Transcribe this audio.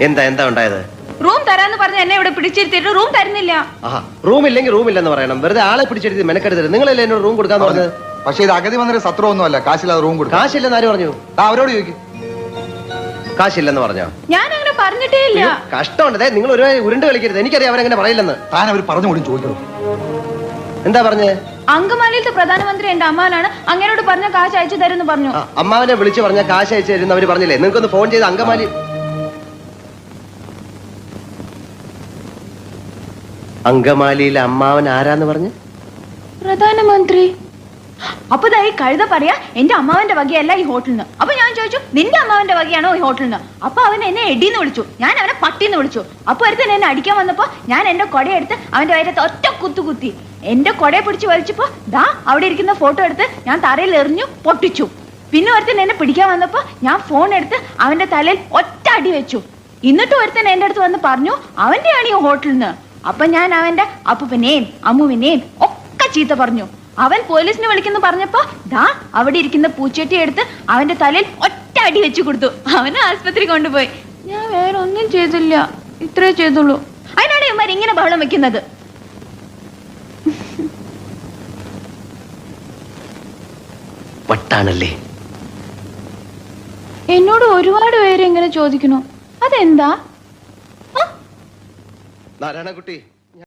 എന്താ ഉണ്ടായത്? റൂം തരാന്ന് പറഞ്ഞ എന്നെ ഇവിടെ പിടിച്ചിരുത്തിട്ട് റൂം തരുന്നില്ല. റൂം ഇല്ലെങ്കിൽ റൂം ഇല്ലെന്ന് പറയണം. വെറുതെ ആളെ പിടിച്ചെടുത്ത് മെനക്കെടുത്തത്. നിങ്ങളല്ലേ എന്നോട് റൂം കൊടുക്കാന്ന് പറഞ്ഞത്? പക്ഷേ ഇത് അഗതി വന്നൊരു സത്രമൊന്നുമല്ല. കാശില്ലാതെ റൂം കൊടുക്കും. കാശില്ലെന്ന് ആര് പറഞ്ഞു? അവരോട് ചോദിക്കും. കാശില്ലെന്ന് പറഞ്ഞോ? ഞാൻ അങ്ങനെ പറഞ്ഞിട്ടേ ഇല്ല. കഷ്ടമുണ്ട്. നിങ്ങൾ ഒരു ഉരുണ്ട് കളിക്കരുത്. എനിക്കറിയാം അവരെങ്ങനെ പറയില്ലെന്ന്. താൻ അവർ പറഞ്ഞു കൂടി ചോദിക്കണം. എന്താ പറഞ്ഞേ? അങ്കമാലിയിലത്തെ പ്രധാനമന്ത്രി എന്റെ അമ്മാവനാണ്, അങ്ങനോട് പറഞ്ഞ കാശ് അയച്ചു തരുമെന്ന് പറഞ്ഞു. അമ്മാവനെ വിളിച്ചു പറഞ്ഞ കാശ് അയച്ചു തരുന്ന അവര് പറഞ്ഞില്ലേ? നിങ്ങൾക്കൊന്ന് ഫോൺ ചെയ്ത് അങ്കമാലിയിലെ അമ്മാവൻ ആരാന്ന് പറഞ്ഞു? പ്രധാനമന്ത്രി. അപ്പൊ ഈ കഴുത പറയാ എന്റെ അമ്മാവന്റെ വകയല്ല ഈ ഹോട്ടലിന്. അപ്പൊ ഞാൻ ചോദിച്ചു നിന്റെ അമ്മാവന്റെ വകയാണോ ഈ ഹോട്ടലിന്? അപ്പൊ അവൻ എന്നെ എടിന്ന് വിളിച്ചു, ഞാൻ അവനെ പട്ടിന്ന് വിളിച്ചു. അപ്പൊ ഒരുത്തൻ എന്നെ അടിക്കാൻ വന്നപ്പോ ഞാൻ എന്റെ കൊടയെടുത്ത് അവന്റെ വയറ്റത്ത് ഒറ്റ കുത്തി. എന്റെ കൊടയെ പിടിച്ച് വലിച്ചപ്പോ അവിടെ ഇരിക്കുന്ന ഫോട്ടോ എടുത്ത് ഞാൻ തറയിൽ എറിഞ്ഞു പൊട്ടിച്ചു. പിന്നെ ഒരുത്തൻ എന്നെ പിടിക്കാൻ വന്നപ്പോ ഞാൻ ഫോൺ എടുത്ത് അവന്റെ തലയിൽ ഒറ്റ അടി വെച്ചു. എന്നിട്ട് ഒരുത്തൻ എന്റെ അടുത്ത് വന്ന് പറഞ്ഞു അവന്റെയാണ് ഈ ഹോട്ടലിന്. അപ്പൊ ഞാൻ അവന്റെ അപ്പൂപ്പനെയും അമ്മുവിനെയും ഒക്കെ ചീത്ത പറഞ്ഞു. അവൻ പോലീസിനെ വിളിക്കുന്നു പറഞ്ഞപ്പോ അവിടെ ഇരിക്കുന്ന പൂച്ചട്ടി എടുത്ത് അവന്റെ തലയിൽ ഒറ്റ അടി വെച്ചു കൊടുത്തു. അവനെ ആസ്പത്രി കൊണ്ടുപോയി. ഞാൻ വേറെ ഒന്നും ചെയ്തില്ല, ഇത്രേ ചെയ്തുള്ളൂ. അതിനാണ് ഇവന്മാർ ഇങ്ങനെ ബഹളം വെക്കുന്നത്. വട്ടാണല്ലേ? എന്നോട് ഒരുപാട് പേര് ഇങ്ങനെ ചോദിക്കണു, അതെന്താ? നാരായണക്കുട്ടി,